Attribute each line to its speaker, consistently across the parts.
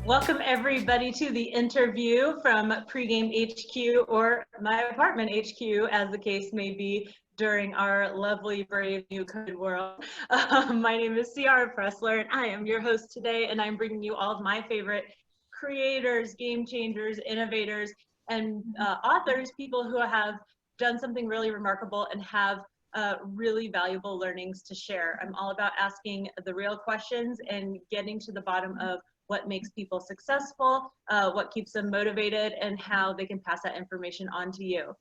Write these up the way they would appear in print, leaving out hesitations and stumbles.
Speaker 1: Welcome everybody to the interview from Pregame HQ, or my apartment HQ, as the case may be, during our lovely, brave new COVID world. My name is Ciara Pressler, and I am your host today, and I'm bringing you all of my favorite creators, game changers, innovators, and authors, people who have done something really remarkable and have really valuable learnings to share. I'm all about asking the real questions and getting to the bottom of what makes people successful, what keeps them motivated, and how they can pass that information on to you.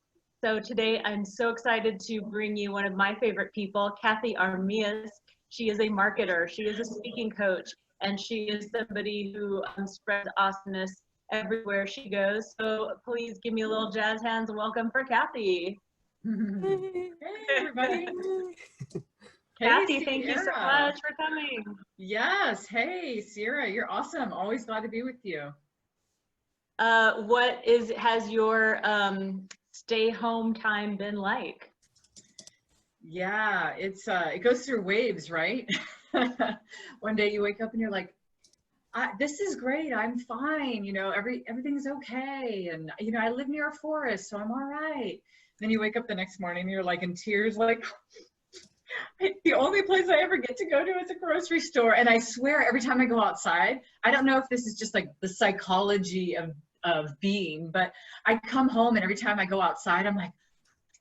Speaker 1: So today I'm so excited to bring you one of my favorite people, Cathey Armillas. She is a marketer, she is a speaking coach, and she is somebody who spreads awesomeness everywhere she goes. So please give me a little jazz hands and welcome for Cathey.
Speaker 2: Hey everybody.
Speaker 1: Cathey, thank you so much for coming.
Speaker 2: Yes. Hey, Ciara, you're awesome. Always glad to be with you.
Speaker 1: What has your stay home time been like?
Speaker 2: Yeah, it goes through waves, right? One day you wake up and you're like, this is great. I'm fine. You know, everything's okay. And, you know, I live near a forest, so I'm all right. Then you wake up the next morning and you're like in tears, like, the only place I ever get to go to is a grocery store. And I swear every time I go outside, I don't know if this is just like the psychology of being, but I come home and every time I go outside, I'm like,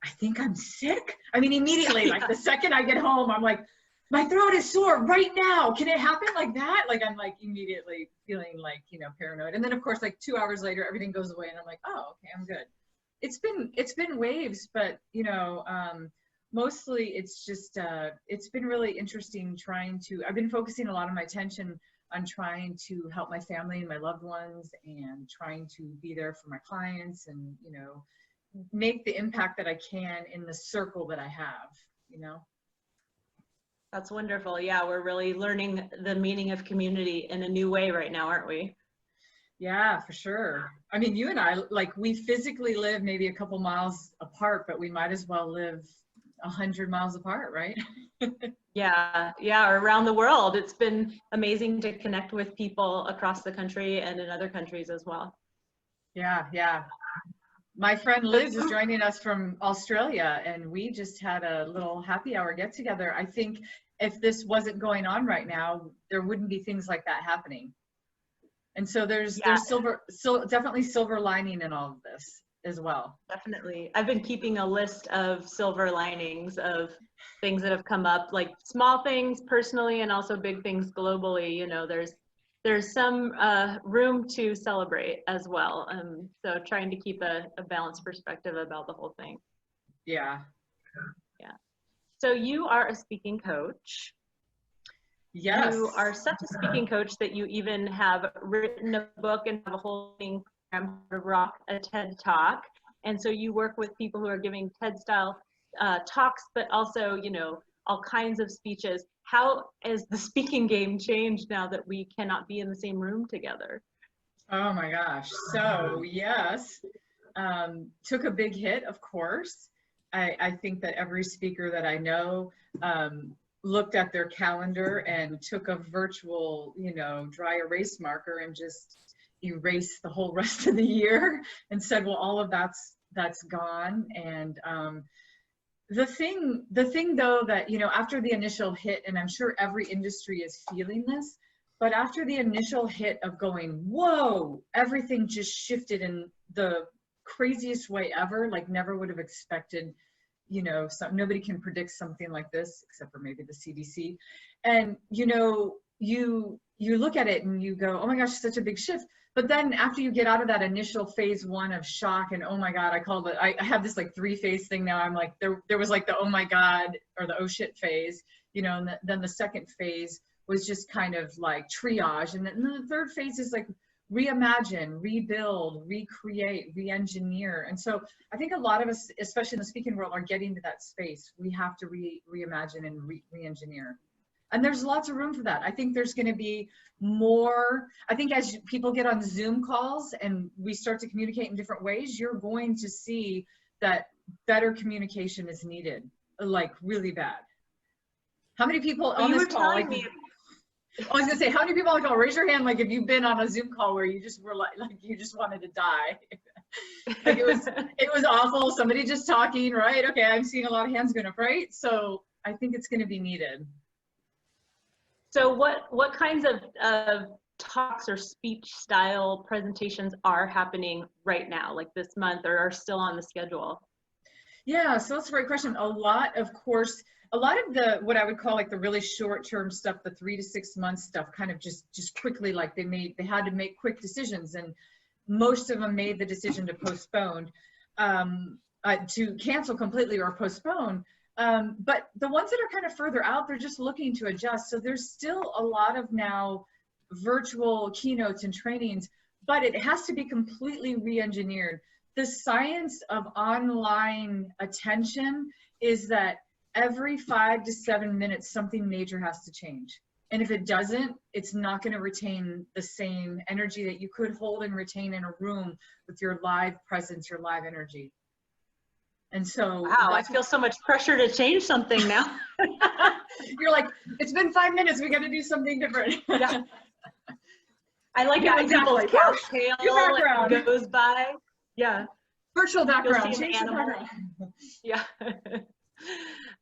Speaker 2: I think I'm sick. I mean, immediately, like the second I get home, I'm like, my throat is sore right now. Can it happen like that? Like, I'm like immediately feeling like, you know, paranoid. And then of course, like 2 hours later, everything goes away and I'm like, oh, okay, I'm good. It's been waves, but you know, mostly it's just, it's been really interesting I've been focusing a lot of my attention on trying to help my family and my loved ones and trying to be there for my clients and, you know, make the impact that I can in the circle that I have, you know.
Speaker 1: That's wonderful. Yeah, we're really learning the meaning of community in a new way right now, aren't we?
Speaker 2: Yeah, for sure. I mean, you and I, like, we physically live maybe a couple miles apart, but we might as well live 100 miles apart, right?
Speaker 1: Yeah, or around the world. It's been amazing to connect with people across the country and in other countries as well.
Speaker 2: Yeah. My friend Liz is joining us from Australia, and we just had a little happy hour get together. I think if this wasn't going on right now, there wouldn't be things like that happening. And so there's definitely silver lining in all of this as well.
Speaker 1: Definitely. I've been keeping a list of silver linings of things that have come up, like small things personally and also big things globally. You know, there's some room to celebrate as well. So trying to keep a balanced perspective about the whole thing.
Speaker 2: Yeah.
Speaker 1: So you are a speaking coach.
Speaker 2: Yes.
Speaker 1: You are such a speaking coach that you even have written a book and have a whole program to rock a TED Talk. And so you work with people who are giving TED style talks, but also, you know, all kinds of speeches. How has the speaking game changed now that we cannot be in the same room together?
Speaker 2: Oh my gosh. So yes, took a big hit, of course. I think that every speaker that I know looked at their calendar and took a virtual, you know, dry erase marker and just erased the whole rest of the year and said, well, all of that's gone. And the thing though, that, you know, after the initial hit, and I'm sure every industry is feeling this, but after the initial hit of going, whoa, everything just shifted in the craziest way ever, like never would have expected. You know, nobody can predict something like this except for maybe the CDC. And, you know, you look at it and you go, oh my gosh, such a big shift. But then after you get out of that initial phase one of shock and, oh my God, I have this like 3-phase thing now. I'm like, there was like the, oh my God, or the oh shit phase, you know, and then the second phase was just kind of like triage. And then the third phase is like reimagine, rebuild, recreate, re-engineer. And so I think a lot of us, especially in the speaking world, are getting to that space. We have to reimagine and re-engineer. And there's lots of room for that. I think there's going to be more, I think as people get on Zoom calls and we start to communicate in different ways, you're going to see that better communication is needed, like really bad. How many people on this call, like, I was gonna say, how many people on the call? Raise your hand, like if you've been on a Zoom call where you just were like you just wanted to die. Like it was awful. Somebody just talking, right? Okay, I'm seeing a lot of hands going up, right? So I think it's going to be needed.
Speaker 1: So what kinds of talks or speech style presentations are happening right now, like this month, or are still on the schedule?
Speaker 2: Yeah, so that's a great question. A lot of the, what I would call like the really short-term stuff, the 3 to 6 month stuff, kind of just quickly, like they had to make quick decisions, and most of them made the decision to postpone, to cancel completely or postpone. But the ones that are kind of further out, they're just looking to adjust. So there's still a lot of now virtual keynotes and trainings, but it has to be completely re-engineered. The science of online attention is that every 5 to 7 minutes, something major has to change. And if it doesn't, it's not going to retain the same energy that you could hold and retain in a room with your live presence, your live energy. And so,
Speaker 1: wow, I feel so much pressure to change something now.
Speaker 2: You're like, it's been 5 minutes, we got to do something different.
Speaker 1: Yeah. I like it when
Speaker 2: exactly.
Speaker 1: people's tail goes by. Yeah.
Speaker 2: Virtual background.
Speaker 1: Change the background. Yeah.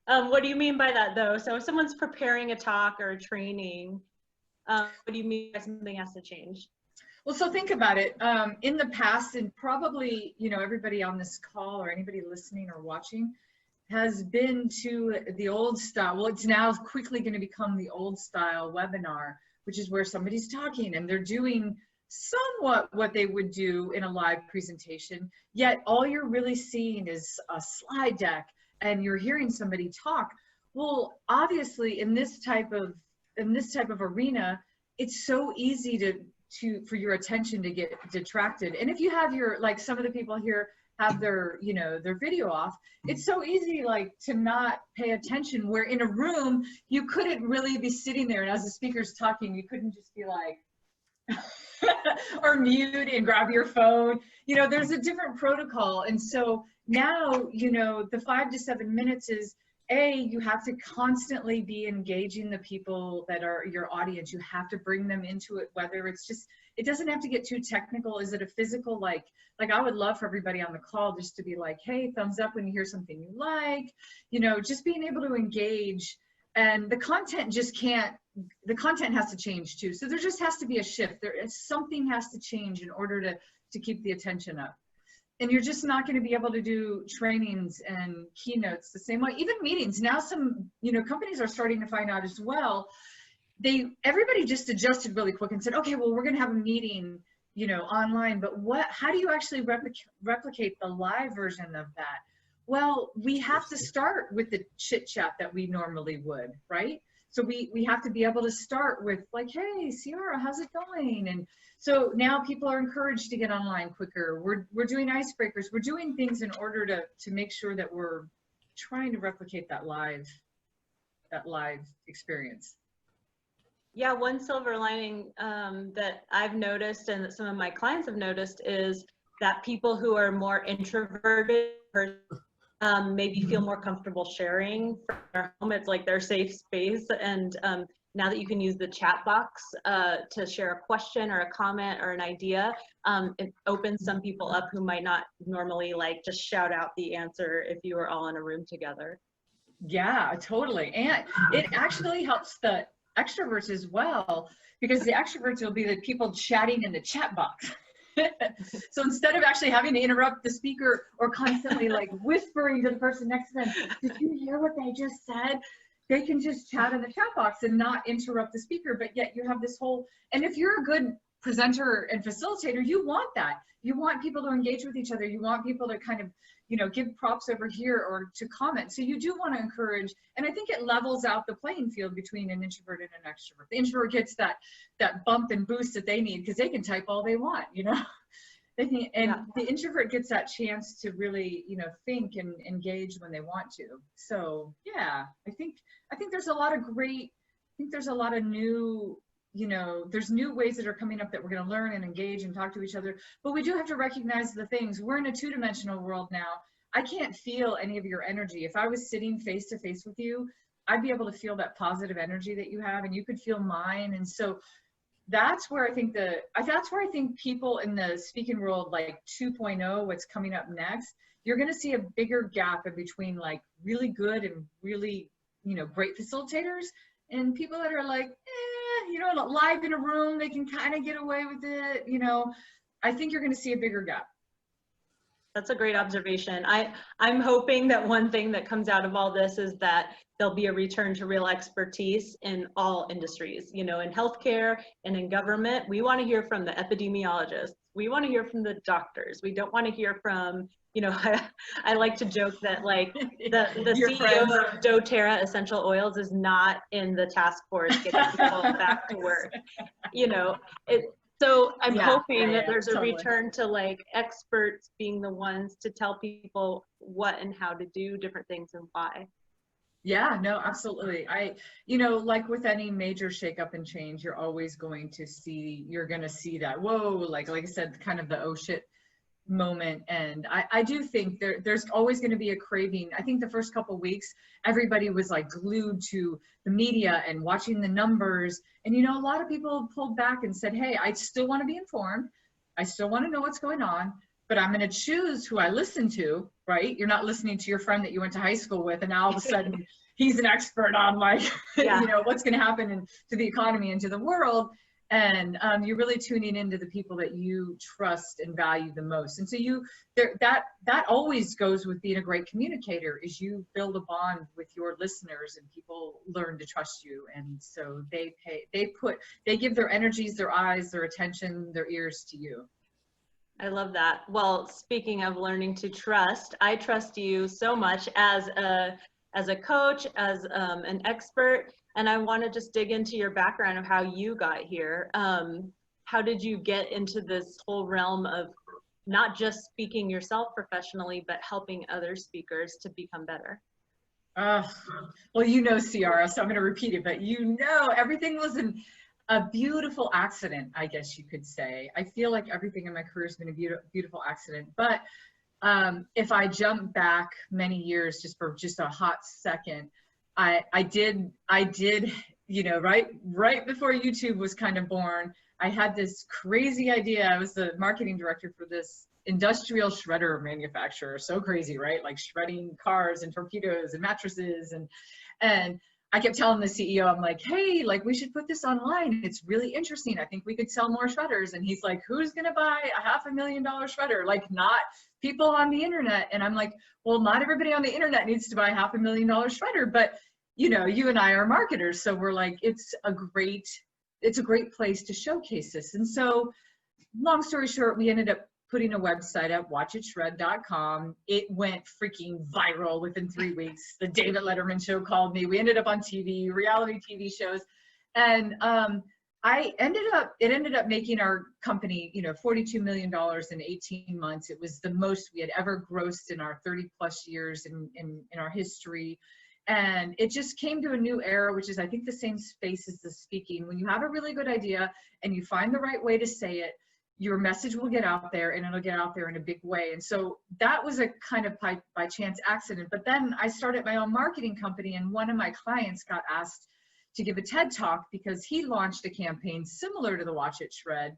Speaker 1: What do you mean by that, though? So if someone's preparing a talk or a training, what do you mean by something has to change?
Speaker 2: Well, so think about it. In the past, and probably, you know, everybody on this call or anybody listening or watching has been to the old style. Well, it's now quickly going to become the old style webinar, which is where somebody's talking and they're doing somewhat what they would do in a live presentation, yet all you're really seeing is a slide deck and you're hearing somebody talk. Well, obviously in this type of arena, it's so easy for your attention to get detracted. And if you have your, like some of the people here have their, you know, their video off, it's so easy like to not pay attention, where in a room you couldn't really be sitting there and as the speaker's talking, you couldn't just be like or mute and grab your phone. You know, there's a different protocol. And so now, you know, the 5 to 7 minutes is, you have to constantly be engaging the people that are your audience. You have to bring them into it, whether it's just, it doesn't have to get too technical. Is it a physical, like I would love for everybody on the call just to be like, hey, thumbs up when you hear something you like, you know, just being able to engage. And the content just can't, the content has to change too. So there just has to be a shift. Something has to change in order to keep the attention up. And you're just not going to be able to do trainings and keynotes the same way. Even meetings. Now some, you know, companies are starting to find out as well. Everybody just adjusted really quick and said, okay, well, we're going to have a meeting, you know, online, but how do you actually replicate the live version of that? Well, we have to start with the chit chat that we normally would, right? So we have to be able to start with like, hey, Ciara, how's it going? And so now people are encouraged to get online quicker. We're doing icebreakers. We're doing things in order to make sure that we're trying to replicate that live experience.
Speaker 1: Yeah, one silver lining that I've noticed and that some of my clients have noticed is that people who are more introverted maybe feel more comfortable sharing from their home. It's like their safe space. And now that you can use the chat box to share a question or a comment or an idea, it opens some people up who might not normally like just shout out the answer if you were all in a room together. Yeah,
Speaker 2: totally. And it actually helps the extroverts as well, because the extroverts will be the people chatting in the chat box. So instead of actually having to interrupt the speaker or constantly like whispering to the person next to them, did you hear what they just said? They can just chat in the chat box and not interrupt the speaker, but yet you have this whole, and if you're a good presenter and facilitator, you want that. You want people to engage with each other. You want people to kind of, you know, give props over here or to comment. So you do want to encourage, and I think it levels out the playing field between an introvert and an extrovert. The introvert gets that bump and boost that they need because they can type all they want, you know. And yeah. The introvert gets that chance to really, you know, think and engage when they want to. So yeah, I think there's a lot of there's a lot of new, you know, there's new ways that are coming up that we're going to learn and engage and talk to each other. But we do have to recognize the things. We're in a two-dimensional world now. I can't feel any of your energy. If I was sitting face to face with you, I'd be able to feel that positive energy that you have, and you could feel mine. And so that's where I think people in the speaking world, like 2.0, what's coming up next, you're going to see a bigger gap in between like really good and really, you know, great facilitators and people that are like, you know, live in a room, they can kind of get away with it. You know, I think you're going to see a bigger gap.
Speaker 1: That's a great observation. I'm hoping that one thing that comes out of all this is that there'll be a return to real expertise in all industries. You know, in healthcare and in government, we want to hear from the epidemiologists. We want to hear from the doctors. We don't want to hear from, you know, I like to joke that like the CEO of doTERRA Essential Oils is not in the task force getting people back to work. You know, so I'm hoping that there's a return to like experts being the ones to tell people what and how to do different things and why.
Speaker 2: Yeah, no, absolutely. You know, like with any major shakeup and change, you're always going to see, that, whoa, like I said, kind of the oh shit moment. And I do think there's always going to be a craving. I think the first couple of weeks, everybody was like glued to the media and watching the numbers. And, you know, a lot of people pulled back and said, hey, I still want to be informed. I still want to know what's going on, but I'm going to choose who I listen to, right? You're not listening to your friend that you went to high school with, and now all of a sudden he's an expert on like, you know, what's going to happen to the economy and to the world. And you're really tuning into the people that you trust and value the most. And so that always goes with being a great communicator, is you build a bond with your listeners and people learn to trust you. And so they give their energies, their eyes, their attention, their ears to you.
Speaker 1: I love that. Well, speaking of learning to trust, I trust you so much as a coach, as an expert. And I want to just dig into your background of how you got here. How did you get into this whole realm of not just speaking yourself professionally, but helping other speakers to become better?
Speaker 2: Well, you know, Ciara, so I'm going to repeat it, but you know, everything was a beautiful accident, I guess you could say. I feel like everything in my career has been a beautiful accident. But if I jump back many years, just for a hot second, I did, you know, right before YouTube was kind of born, I had this crazy idea. I was the marketing director for this industrial shredder manufacturer. So crazy, right? Like shredding cars and torpedoes and mattresses. And I kept telling the CEO, I'm like, hey, like we should put this online. It's really interesting. I think we could sell more shredders. And he's like, who's going to buy a $500,000 shredder? Like, not people on the internet. And I'm like, well, not everybody on the internet needs to buy a $500,000 shredder, but you know, you and I are marketers. So we're like, it's a great place to showcase this. And so long story short, we ended up putting a website up, watchitshred.com. It went freaking viral within 3 weeks. The David Letterman show called me. We ended up on TV, reality TV shows. And it ended up making our company, you know, $42 million in 18 months. It was the most we had ever grossed in our 30 plus years in our history. And it just came to a new era, which is, I think, the same space as the speaking. When you have a really good idea and you find the right way to say it, your message will get out there, and it'll get out there in a big way. And so that was a kind of by chance accident. But then I started my own marketing company, and one of my clients got asked to give a TED talk because he launched a campaign similar to the Watch It Shred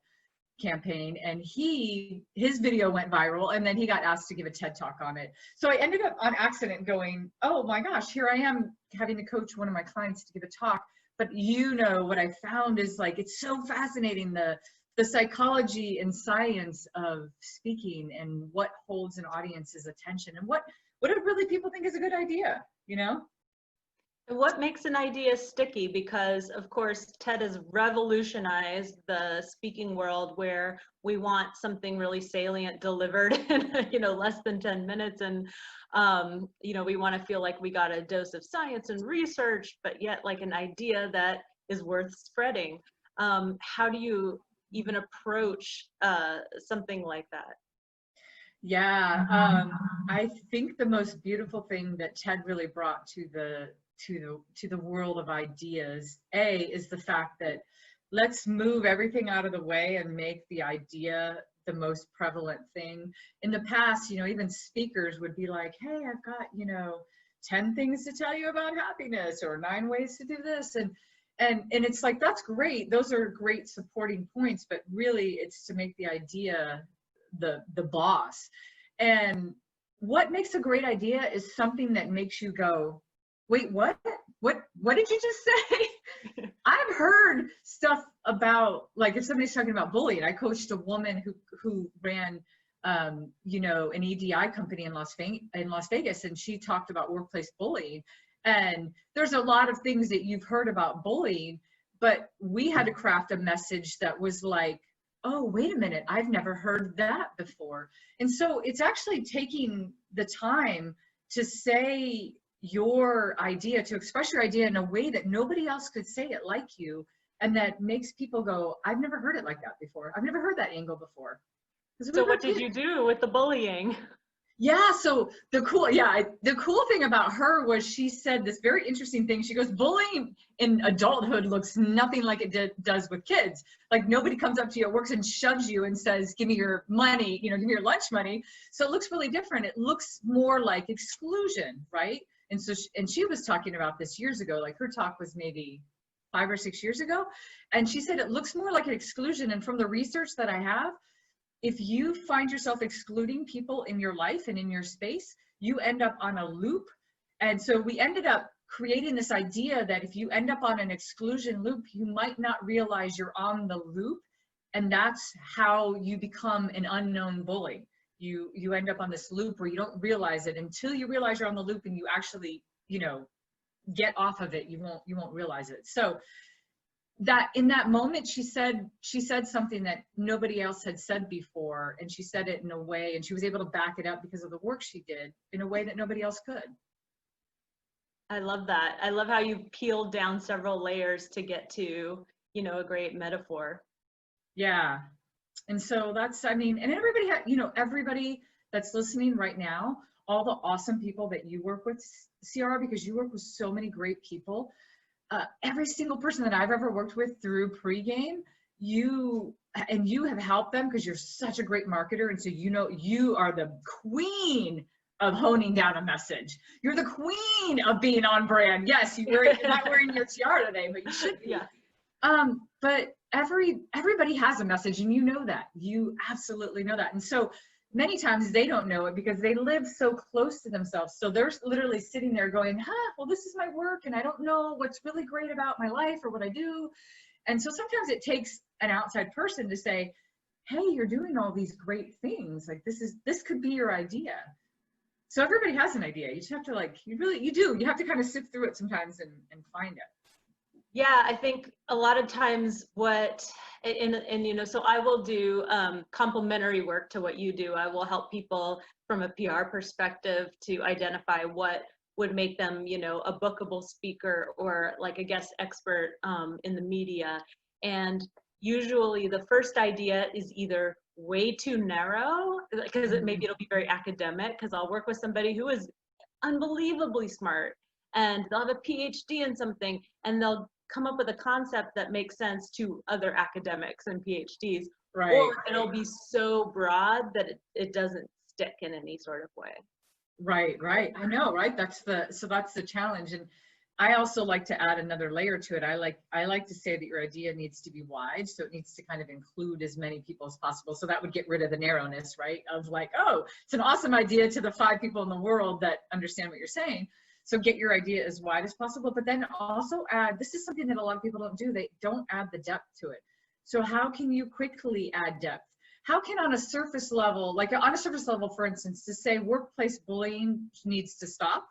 Speaker 2: campaign, and his video went viral, and then he got asked to give a TED talk on it. So I ended up on accident going, oh my gosh, here I am having to coach one of my clients to give a talk. But you know, what I found is like, it's so fascinating, the psychology and science of speaking and what holds an audience's attention and what do really people think is a good idea, you know?
Speaker 1: What makes an idea sticky? Because of course, TED has revolutionized the speaking world, where we want something really salient delivered in, you know, less than 10 minutes. And, you know, we want to feel like we got a dose of science and research, but yet like an idea that is worth spreading. How do you even approach something like that?
Speaker 2: Yeah, I think the most beautiful thing that TED really brought to the world of ideas, is the fact that let's move everything out of the way and make the idea the most prevalent thing. In the past, you know, even speakers would be like, hey, I've got, you know, 10 things to tell you about happiness or 9 ways to do this. And it's like, that's great. Those are great supporting points, but really it's to make the idea the boss. And what makes a great idea is something that makes you go, wait, what did you just say? I've heard stuff about, like, if somebody's talking about bullying. I coached a woman who ran you know, an EDI company in Las Vegas, and she talked about workplace bullying. And there's a lot of things that you've heard about bullying, but we had to craft a message that was like, oh, wait a minute, I've never heard that before. And so it's actually taking the time to say your idea, to express your idea in a way that nobody else could say it like you, and that makes people go, I've never heard it like that before. I've never heard that angle before.
Speaker 1: So what did you do with the bullying?
Speaker 2: Yeah, so the cool thing about her was she said this very interesting thing. She goes, bullying in adulthood looks nothing like it does with kids. Like, nobody comes up to you at work and shoves you and says, give me your money, you know, give me your lunch money. So it looks really different. It looks more like exclusion, right? And so, she was talking about this years ago, like her talk was maybe 5 or 6 years ago. And she said, it looks more like an exclusion. And from the research that I have, if you find yourself excluding people in your life and in your space, you end up on a loop. And so we ended up creating this idea that if you end up on an exclusion loop, you might not realize you're on the loop. And that's how you become an unknown bully. You end up on this loop where you don't realize it until you realize you're on the loop, and you actually, you know, get off of it. You won't realize it. So that in that moment, she said something that nobody else had said before, and she said it in a way, and she was able to back it up because of the work she did in a way that nobody else could.
Speaker 1: I love that. I love how you peeled down several layers to get to, you know, a great metaphor.
Speaker 2: Yeah. And so that's, I mean, and everybody, you know, everybody that's listening right now, all the awesome people that you work with, Ciara, because you work with so many great people. Every single person that I've ever worked with through Pregame, you have helped them because you're such a great marketer. And so, you know, you are the queen of honing down a message. You're the queen of being on brand. Yes, you're not wearing your tiara today, but you should be.
Speaker 1: Yeah.
Speaker 2: But everybody has a message, and you know that. You absolutely know that. And so many times they don't know it because they live so close to themselves. So they're literally sitting there going, well, this is my work, and I don't know what's really great about my life or what I do. And so sometimes it takes an outside person to say, hey, you're doing all these great things. Like, this could be your idea. So everybody has an idea. You just have to, like, you have to kind of sift through it sometimes and find it.
Speaker 1: Yeah, I think a lot of times and you know, so I will do complementary work to what you do. I will help people from a PR perspective to identify what would make them, you know, a bookable speaker or like a guest expert in the media. And usually the first idea is either way too narrow, because maybe it'll be very academic, because I'll work with somebody who is unbelievably smart and they'll have a PhD in something, and they'll come up with a concept that makes sense to other academics and PhDs,
Speaker 2: right?
Speaker 1: Or it'll be so broad that it doesn't stick in any sort of way.
Speaker 2: Right. I know, right? That's the challenge. And I also like to add another layer to it. I like to say that your idea needs to be wide, so it needs to kind of include as many people as possible. So that would get rid of the narrowness, right? Of like, oh, it's an awesome idea to the 5 people in the world that understand what you're saying. So get your idea as wide as possible, but then also add, this is something that a lot of people don't do, they don't add the depth to it. So how can you quickly add depth? How can on a surface level, for instance, to say workplace bullying needs to stop?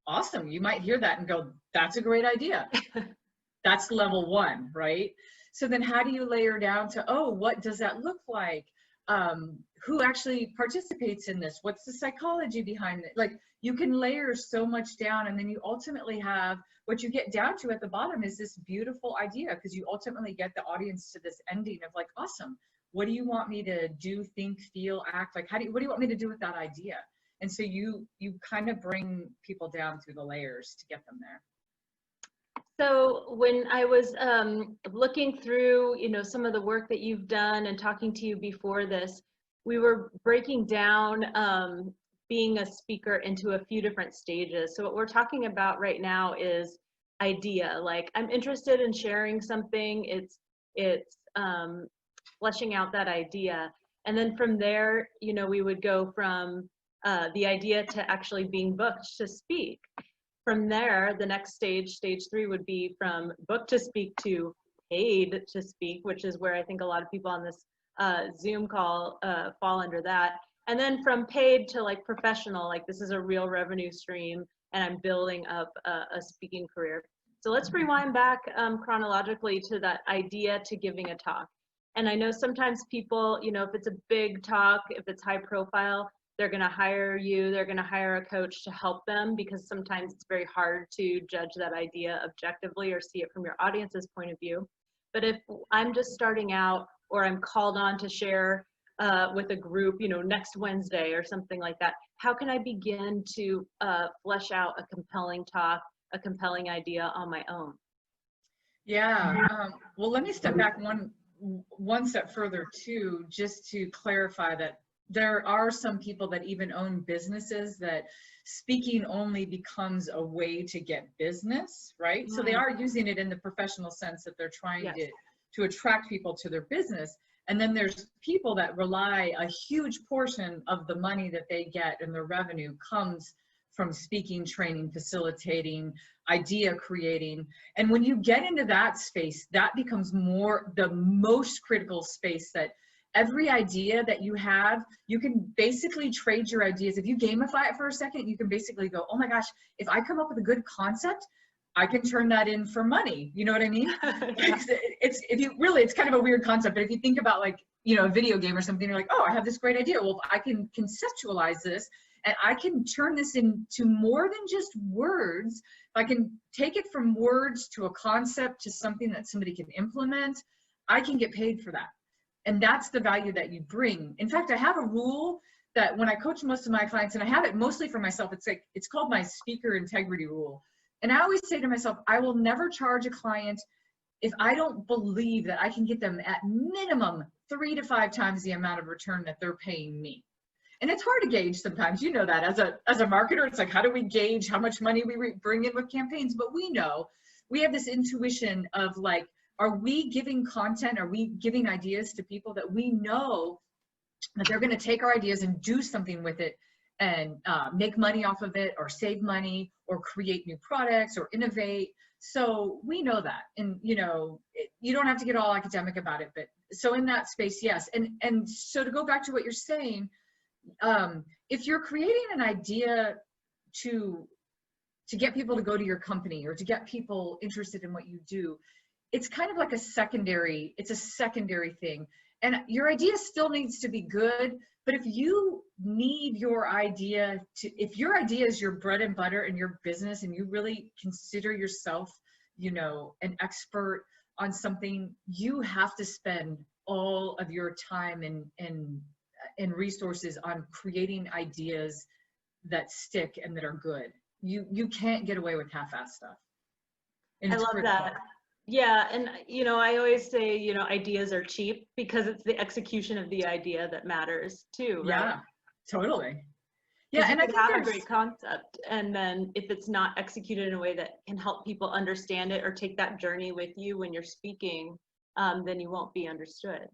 Speaker 2: Awesome, you might hear that and go, that's a great idea. That's level 1, right? So then how do you layer down to, oh, what does that look like? Who actually participates in this? What's the psychology behind it? Like, you can layer so much down, and then you ultimately have, what you get down to at the bottom is this beautiful idea, because you ultimately get the audience to this ending of like, awesome, what do you want me to do, think, feel, act? Like, what do you want me to do with that idea? And so you kind of bring people down through the layers to get them there.
Speaker 1: So when I was looking through, you know, some of the work that you've done and talking to you before this, we were breaking down being a speaker into a few different stages. So what we're talking about right now is idea. Like, I'm interested in sharing something. It's fleshing out that idea. And then from there, you know, we would go from the idea to actually being booked to speak. From there, the next stage, stage 3, would be from booked to speak to paid to speak, which is where I think a lot of people on this Zoom call fall under that. And then from paid to like professional, like this is a real revenue stream and I'm building up a speaking career. So let's rewind back chronologically to that idea to giving a talk. And I know sometimes people, you know, if it's a big talk, if it's high profile, they're going to hire you, they're going to hire a coach to help them, because sometimes it's very hard to judge that idea objectively or see it from your audience's point of view. But if I'm just starting out, or I'm called on to share with a group, you know, next Wednesday or something like that, how can I begin to flesh out a compelling talk, a compelling idea on my own?
Speaker 2: Yeah, well, let me step back one step further too, just to clarify that there are some people that even own businesses that speaking only becomes a way to get business, right? So they are using it in the professional sense that they're trying to attract people to their business. And then there's people that rely, a huge portion of the money that they get and their revenue comes from speaking, training, facilitating, idea creating. And when you get into that space, that becomes the most critical space, that every idea that you have, you can basically trade your ideas. If you gamify it for a second, you can basically go, oh my gosh, if I come up with a good concept, I can turn that in for money. You know what I mean? It's kind of a weird concept, but if you think about, like, you know, a video game or something, you're like, oh, I have this great idea. Well, I can conceptualize this and I can turn this into more than just words. If I can take it from words to a concept to something that somebody can implement, I can get paid for that. And that's the value that you bring. In fact, I have a rule that when I coach most of my clients, and I have it mostly for myself, it's called my speaker integrity rule. And I always say to myself, I will never charge a client if I don't believe that I can get them at minimum 3 to 5 times the amount of return that they're paying me. And it's hard to gauge sometimes, you know that as a marketer, it's like, how do we gauge how much money we bring in with campaigns? But we know, we have this intuition of like, are we giving content? Are we giving ideas to people that we know that they're going to take our ideas and do something with it and make money off of it, or save money, or create new products, or innovate? So we know that. And, you know, you don't have to get all academic about it, but so in that space, yes. And so to go back to what you're saying, if you're creating an idea to get people to go to your company, or to get people interested in what you do, it's kind of like a secondary thing. And your idea still needs to be good, but if you need your idea if your idea is your bread and butter in your business, and you really consider yourself, you know, an expert on something, you have to spend all of your time and resources on creating ideas that stick and that are good. You can't get away with half-assed stuff.
Speaker 1: I love that. Yeah, and you know, I always say, you know, ideas are cheap because it's the execution of the idea that matters too, right?
Speaker 2: Yeah, totally. Yeah,
Speaker 1: and I think have a great concept, and then if it's not executed in a way that can help people understand it or take that journey with you when you're speaking, then you won't be understood.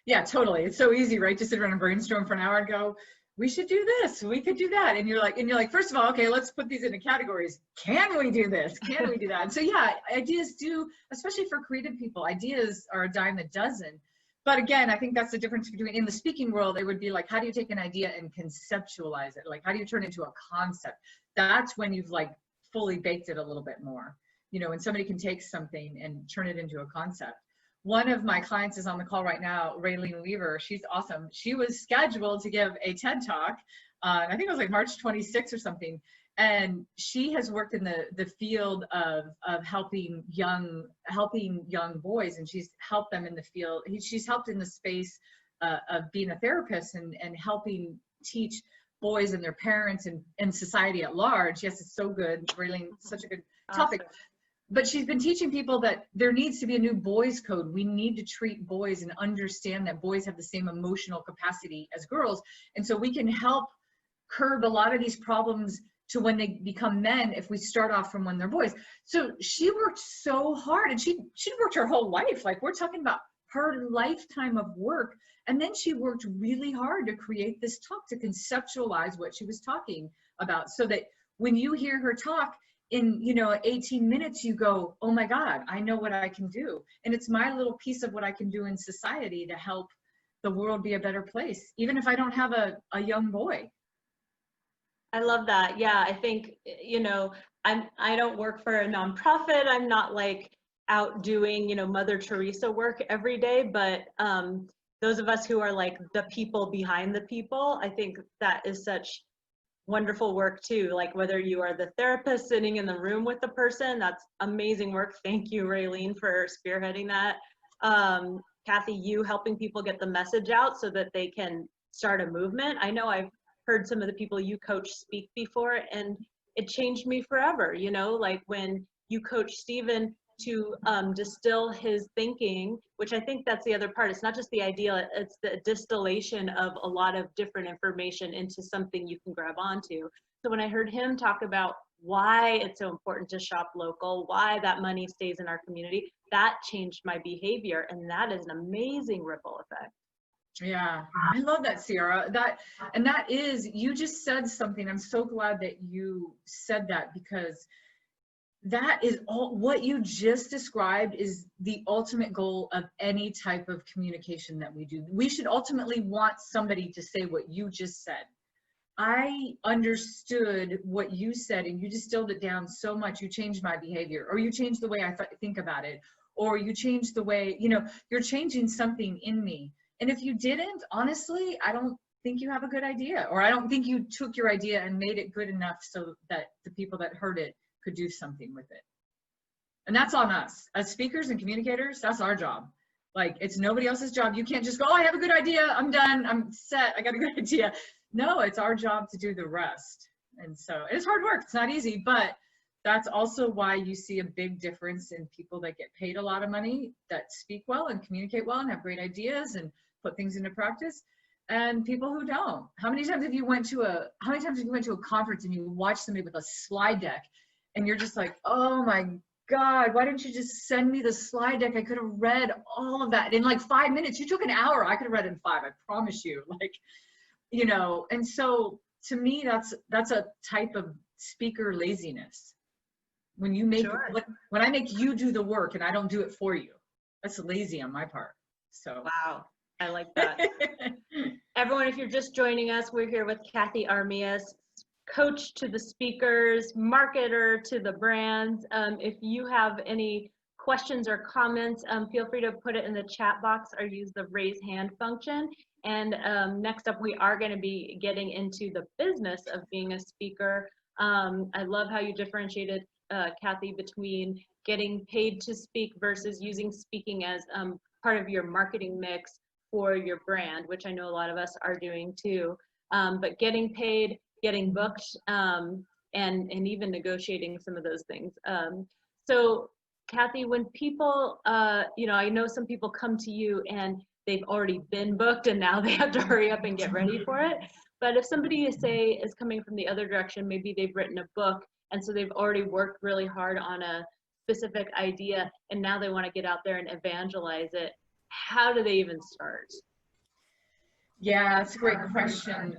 Speaker 2: Yeah, totally. It's so easy, right? To sit around and brainstorm for an hour and go, we should do this, we could do that. And you're like, first of all, okay, let's put these into categories. Can we do this? Can we do that? And so yeah, ideas do, especially for creative people, ideas are a dime a dozen. But again, I think that's the difference between, in the speaking world, it would be like, how do you take an idea and conceptualize it? Like, how do you turn it into a concept? That's when you've like fully baked it a little bit more, you know, when somebody can take something and turn it into a concept. One of my clients is on the call right now, Raylene Weaver. She's awesome. She was scheduled to give a TED Talk. I think it was like March 26th or something. And she has worked in the field of helping young boys, and she's helped them in the field. She's helped in the space of being a therapist and helping teach boys and their parents and society at large. Yes, it's so good, Raylene, such a good topic. Awesome. But she's been teaching people that there needs to be a new boys code. We need to treat boys and understand that boys have the same emotional capacity as girls. And so we can help curb a lot of these problems to when they become men if we start off from when they're boys. So she worked so hard, and she worked her whole life. Like, we're talking about her lifetime of work. And then she worked really hard to create this talk, to conceptualize what she was talking about, so that when you hear her talk in, you know, 18 minutes, you go, oh my God, I know what I can do. And it's my little piece of what I can do in society to help the world be a better place, even if I don't have a young boy.
Speaker 1: I love that. Yeah, I think, you know, I don't work for a nonprofit. I'm not like out doing, you know, Mother Teresa work every day, but those of us who are like the people behind the people, I think that is such wonderful work too. Like, whether you are the therapist sitting in the room with the person, that's amazing work. Thank you, Raylene, for spearheading that. Cathey, you helping people get the message out so that they can start a movement. I know I've heard some of the people you coach speak before, and it changed me forever. You know, like when you coach Stephen to distill his thinking, which I think that's the other part. It's not just the idea, it's the distillation of a lot of different information into something you can grab onto. So when I heard him talk about why it's so important to shop local, why that money stays in our community, that changed my behavior. And that is an amazing ripple effect.
Speaker 2: Yeah, I love that, Ciara. That is, you just said something. I'm so glad that you said that, because that is all what you just described is the ultimate goal of any type of communication that we do. We should ultimately want somebody to say what you just said. I understood what you said, and you distilled it down so much. You changed my behavior, or you changed the way I think about it, or you changed the way, you know, you're changing something in me. And if you didn't, honestly, I don't think you have a good idea, or I don't think you took your idea and made it good enough so that the people that heard it could do something with it. And that's on us as speakers and communicators. That's our job. Like, it's nobody else's job. You can't just go, oh, I have a good idea, I'm done, I'm set, I got a good idea. No, it's our job to do the rest. And so it's hard work, it's not easy, but that's also why you see a big difference in people that get paid a lot of money, that speak well and communicate well and have great ideas and put things into practice, and people who don't. How many times have you went to a conference and you watched somebody with a slide deck and you're just like, oh my God, why didn't you just send me the slide deck? I could have read all of that in like 5 minutes. You took an hour, I could have read it in 5, I promise you. Like, you know, and so to me, that's a type of speaker laziness. When you make, sure. when I make you do the work and I don't do it for you, that's lazy on my part. So.
Speaker 1: Wow. I like that. Everyone, if you're just joining us, we're here with Cathey Armillas, coach to the speakers, marketer to the brands. If you have any questions or comments, feel free to put it in the chat box or use the raise hand function. And next up, we are going to be getting into the business of being a speaker. I love how you differentiated, Cathey, between getting paid to speak versus using speaking as part of your marketing mix for your brand, which I know a lot of us are doing too. But getting paid, getting booked, and even negotiating some of those things. So Cathey, when people, you know, I know some people come to you and they've already been booked and now they have to hurry up and get ready for it. But if somebody, say, is coming from the other direction, maybe they've written a book and so they've already worked really hard on a specific idea and now they want to get out there and evangelize it. How do they even start?
Speaker 2: Yeah, it's a great question.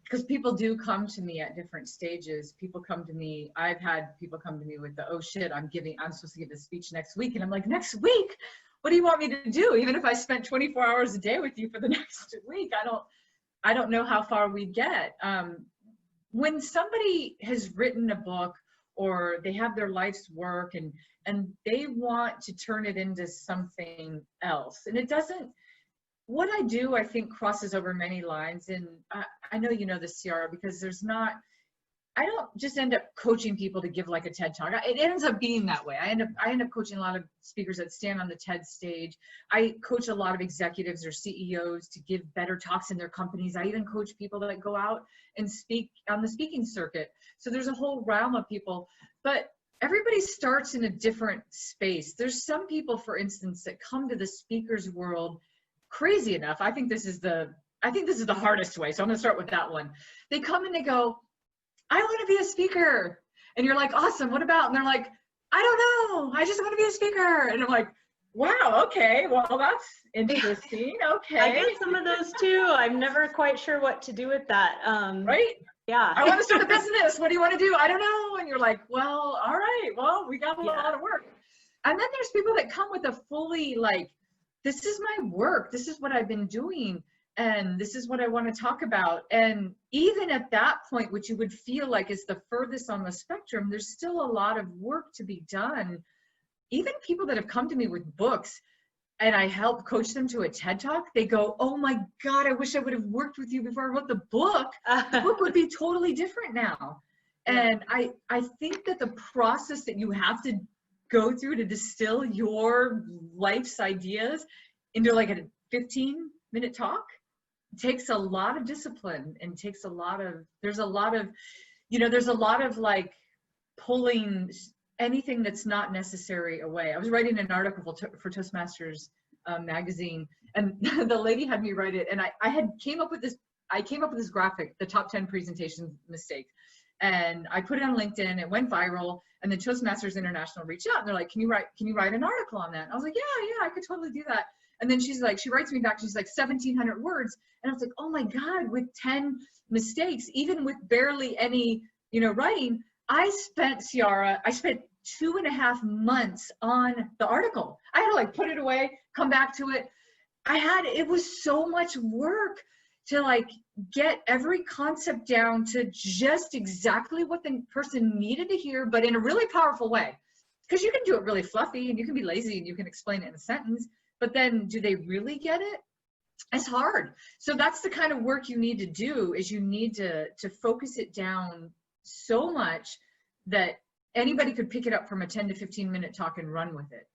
Speaker 2: Because people do come to me at different stages. People come to me, I've had people come to me with the, oh shit, I'm supposed to give a speech next week. And I'm like, next week? What do you want me to do? Even if I spent 24 hours a day with you for the next week, I don't know how far we get. When somebody has written a book or they have their life's work and they want to turn it into something else, and it doesn't, what I do, I think, crosses over many lines. And I know you know this, Ciara, because I don't just end up coaching people to give like a TED talk. It ends up being that way. I end up coaching a lot of speakers that stand on the TED stage. I coach a lot of executives or CEOs to give better talks in their companies. I even coach people that go out and speak on the speaking circuit. So there's a whole realm of people, but everybody starts in a different space. There's some people, for instance, that come to the speaker's world crazy enough. I think this is the I think this is the hardest way, so I'm gonna start with that one. They come and they go, I want to be a speaker. And you're like, awesome, what about? And they're like, I don't know, I just want to be a speaker. And I'm like, wow, okay, well, that's interesting. Okay.
Speaker 1: I get some of those too. I'm never quite sure what to do with that.
Speaker 2: Right?
Speaker 1: Yeah.
Speaker 2: I want to start a business. What do you want to do? I don't know. And you're like, well, all right, well, we got a lot of work. And then there's people that come with a fully like, this is my work. This is what I've been doing. And this is what I want to talk about. And even at that point, which you would feel like is the furthest on the spectrum, there's still a lot of work to be done. Even people that have come to me with books and I help coach them to a TED Talk, they go, oh my God, I wish I would have worked with you before I wrote the book. The book would be totally different now. And I think that the process that you have to go through to distill your life's ideas into like a 15-minute talk takes a lot of discipline and takes a lot of, there's a lot of like pulling anything that's not necessary away. I was writing an article for Toastmasters magazine, and the lady had me write it, and I came up with this graphic, the top 10 presentation mistakes, and I put it on LinkedIn. It went viral, and then Toastmasters International reached out and they're like, can you write an article on that? And I was like, yeah, I could totally do that. And then she's like, she writes me back, she's like 1,700 words. And I was like, oh my God, with 10 mistakes, even with barely any, writing, I spent 2.5 months on the article. I had to like put it away, come back to it. It was so much work to like get every concept down to just exactly what the person needed to hear, but in a really powerful way. Because you can do it really fluffy and you can be lazy and you can explain it in a sentence, but then do they really get it? It's hard. So that's the kind of work you need to do, is you need to focus it down so much that anybody could pick it up from a 10 to 15 minute talk and run with it.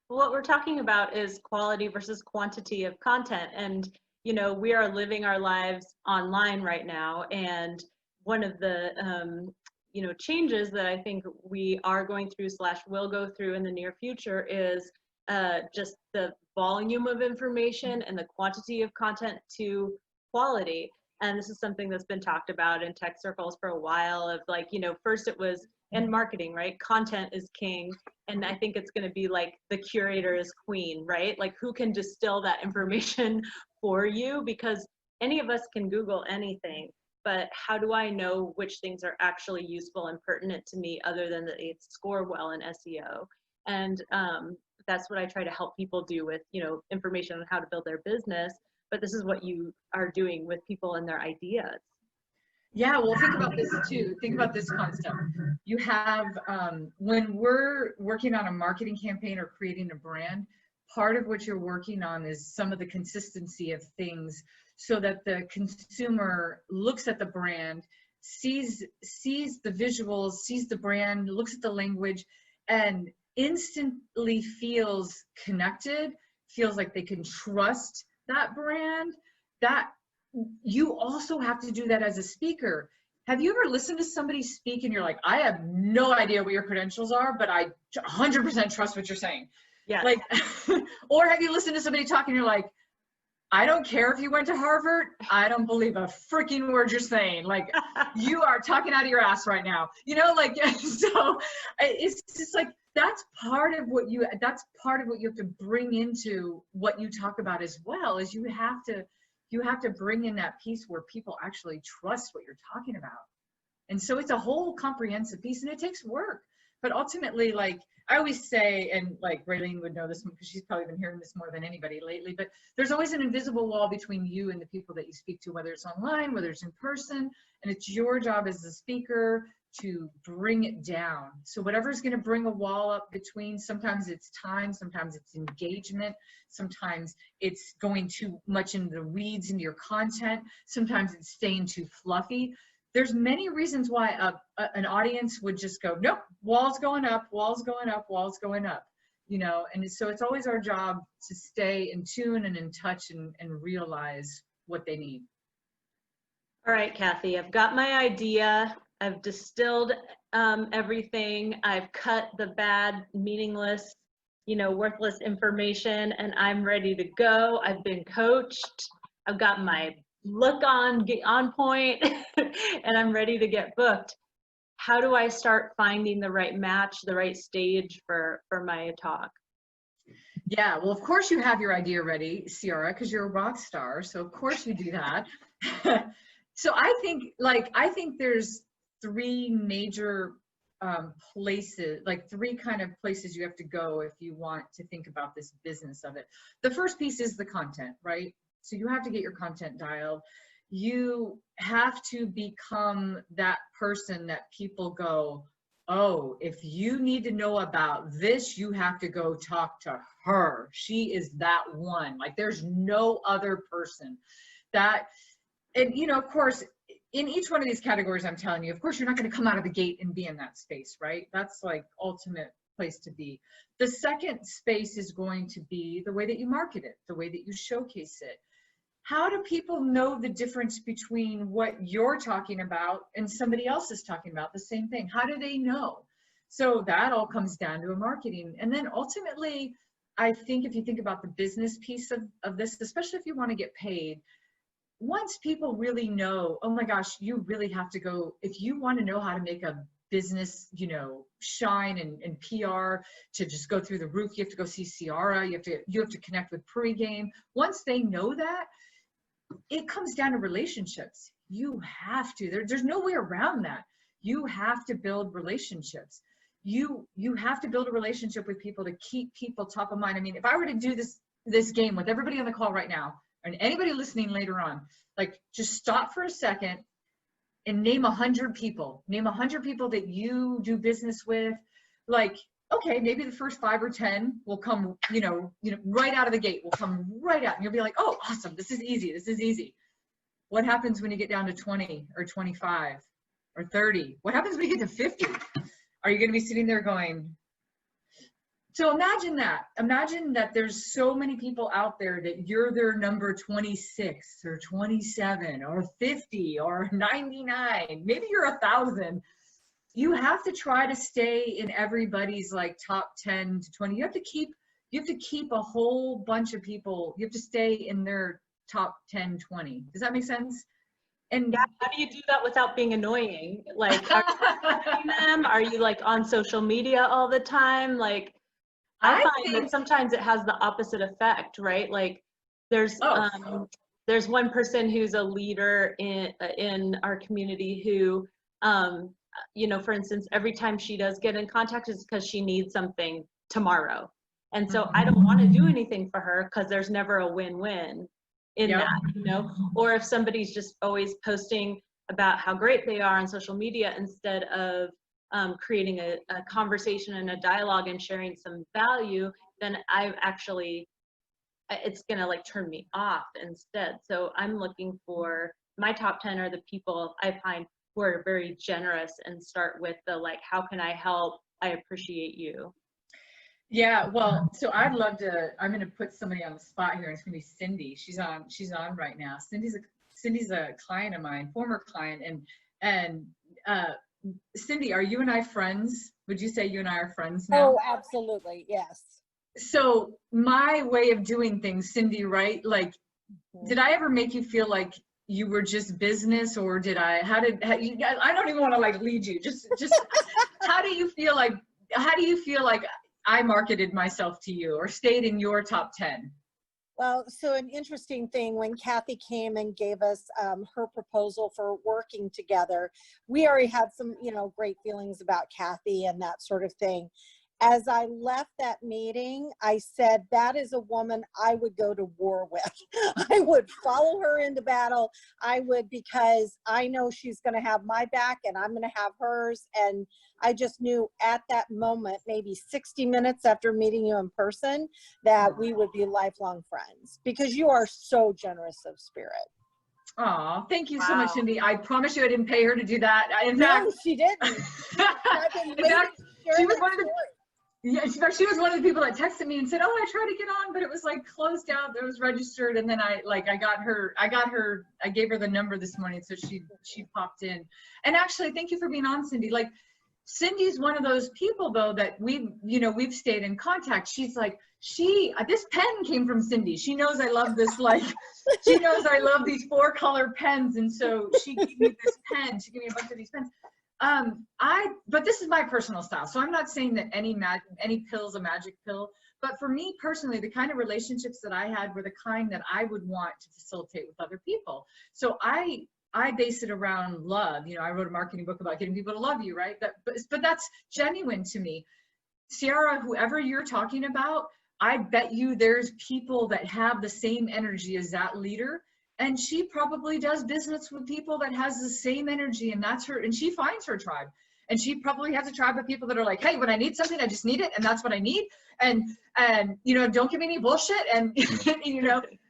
Speaker 1: What we're talking about is quality versus quantity of content. And, we are living our lives online right now. And one of the, changes that I think we are going through / will go through in the near future is just the volume of information and the quantity of content to quality. And this is something that's been talked about in tech circles for a while, of like, first it was in marketing, right? Content is king. And I think it's going to be like the curator is queen, right? Like, who can distill that information for you? Because any of us can Google anything, but how do I know which things are actually useful and pertinent to me, other than that they score well in SEO? And that's what I try to help people do with, information on how to build their business. But this is what you are doing with people and their ideas.
Speaker 2: Yeah, well, think about this too. Think about this concept. You have, when we're working on a marketing campaign or creating a brand, part of what you're working on is some of the consistency of things, so that the consumer looks at the brand, sees the visuals, sees the brand, looks at the language, and instantly feels connected, feels like they can trust that brand. That you also have to do that as a speaker. Have you ever listened to somebody speak and you're like, I have no idea what your credentials are, but I 100% trust what you're saying?
Speaker 1: Yeah.
Speaker 2: Like, or have you listened to somebody talk and you're like, I don't care if you went to Harvard, I don't believe a freaking word you're saying. Like, you are talking out of your ass right now. So it's just like, that's part of what you have to bring into what you talk about as well, is you have to bring in that piece where people actually trust what you're talking about. And so it's a whole comprehensive piece, and it takes work. But ultimately, like I always say, and like Raylene would know this because she's probably been hearing this more than anybody lately, but there's always an invisible wall between you and the people that you speak to, whether it's online, whether it's in person, and it's your job as the speaker to bring it down. So whatever's going to bring a wall up between, sometimes it's time, sometimes it's engagement, sometimes it's going too much into the weeds into your content, sometimes it's staying too fluffy. There's many reasons why an audience would just go, nope, walls going up, walls going up, walls going up, and so it's always our job to stay in tune and in touch and realize what they need.
Speaker 1: All right, Cathey, I've got my idea. I've distilled everything. I've cut the bad, meaningless, worthless information, and I'm ready to go. I've been coached. I've got my look on point and I'm ready to get booked. How do I start finding the right match, the right stage for my talk?
Speaker 2: Yeah, well, of course you have your idea ready, Ciara, because you're a rock star. So of course you do that. So I think there's three major places, like three kind of places you have to go if you want to think about this business of it. The first piece is the content, right? So you have to get your content dialed. You have to become that person that people go, oh, if you need to know about this, you have to go talk to her. She is that one. Like there's no other person that, and you know, of course, in each one of these categories, I'm telling you, of course, you're not going to come out of the gate and be in that space, right? That's like ultimate place to be. The second space is going to be the way that you market it, the way that you showcase it. How do people know the difference between what you're talking about and somebody else is talking about the same thing? How do they know? So that all comes down to a marketing. And then ultimately, I think if you think about the business piece of this, especially if you want to get paid, once people really know, oh my gosh, you really have to go, if you want to know how to make a business, you know, shine and PR to just go through the roof, you have to go see Ciara, you have to connect with Pregame. Once they know that, it comes down to relationships. You have to, there's no way around that. You have to build relationships. You have to build a relationship with people to keep people top of mind. I mean, if I were to do this game with everybody on the call right now, and anybody listening later on, like just stop for a second and name 100 people. Name 100 people that you do business with. Like, okay, maybe the first 5 or 10 will come, you know, right out of the gate, will come right out. And you'll be like, oh, awesome, this is easy, this is easy. What happens when you get down to 20 or 25 or 30? What happens when you get to 50? Are you gonna be sitting there going, so imagine that there's so many people out there that you're their number 26 or 27 or 50 or 99, maybe you're 1,000. You have to try to stay in everybody's like top 10 to 20. You have to keep a whole bunch of people. You have to stay in their top 10, 20. Does that make sense? And
Speaker 1: yeah, how do you do that without being annoying? Like, are you texting them? Are you like on social media all the time? Like, I find that sometimes it has the opposite effect, right? Like there's one person who's a leader in our community who, you know, for instance, every time she does get in contact is because she needs something tomorrow. And so I don't want to do anything for her because there's never a win-win in that, you know? Or if somebody's just always posting about how great they are on social media instead of creating a conversation and a dialogue and sharing some value, then it's gonna like turn me off instead. So I'm looking for, my top 10 are the people I find who are very generous and start with the like, how can I help? I appreciate you.
Speaker 2: Yeah, well, so I'm gonna put somebody on the spot here, and it's gonna be Cindy. She's on right now. Cindy's a client of mine, former client, and Cindy, are you and I friends? Would you say you and I are friends now?
Speaker 3: Oh, absolutely, yes.
Speaker 2: So my way of doing things, Cindy, right? Like, did I ever make you feel like you were just business, or did I? I don't even want to like lead you. Just how do you feel like I marketed myself to you or stayed in your top 10?
Speaker 3: Well, so an interesting thing, when Cathey came and gave us her proposal for working together, we already had some, you know, great feelings about Cathey and that sort of thing. As I left that meeting, I said, that is a woman I would go to war with. I would follow her into battle. I would, because I know she's going to have my back and I'm going to have hers. And I just knew at that moment, maybe 60 minutes after meeting you in person, that we would be lifelong friends, because you are so generous of spirit.
Speaker 2: Oh, thank you so much, Cindy. I promise you I didn't pay her to do that. In
Speaker 3: No,
Speaker 2: fact,
Speaker 3: she didn't. I've been waiting to share
Speaker 2: she was
Speaker 3: that
Speaker 2: one of the
Speaker 3: story.
Speaker 2: Yeah, she was one of the people that texted me and said, "Oh, I tried to get on, but it was like closed out. It was registered." And then I gave her the number this morning, so she popped in. And actually, thank you for being on, Cindy. Like, Cindy's one of those people though that we've stayed in contact. She's like, this pen came from Cindy. She knows I love this, like, she knows I love these 4-color pens. And so she gave me this pen. She gave me a bunch of these pens. But this is my personal style. So I'm not saying that any pill's a magic pill, but for me personally, the kind of relationships that I had were the kind that I would want to facilitate with other people. So I base it around love. I wrote a marketing book about getting people to love you, right? But that's genuine to me. Ciara, whoever you're talking about, I bet you there's people that have the same energy as that leader. And she probably does business with people that has the same energy, and that's her, and she finds her tribe. And she probably has a tribe of people that are like, hey, when I need something, I just need it, and that's what I need. And don't give me any bullshit. And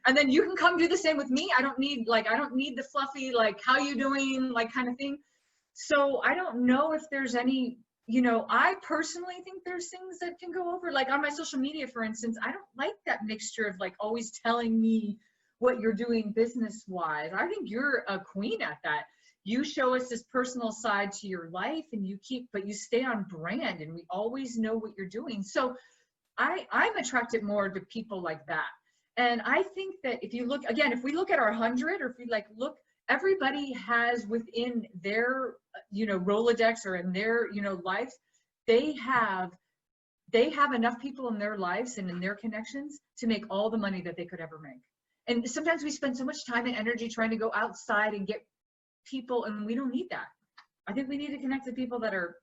Speaker 2: and then you can come do the same with me. I don't need the fluffy, like, how you doing, like, kind of thing. So I don't know if there's any, I personally think there's things that can go over, like on my social media, for instance. I don't like that mixture of like always telling me what you're doing business wise. I think you're a queen at that. You show us this personal side to your life, and but you stay on brand, and we always know what you're doing. So I'm attracted more to people like that. And I think that if we look at our 100, or if we look, everybody has within their, Rolodex, or in their, life, they have enough people in their lives and in their connections to make all the money that they could ever make. And sometimes we spend so much time and energy trying to go outside and get people, and we don't need that. I think we need to connect to people that are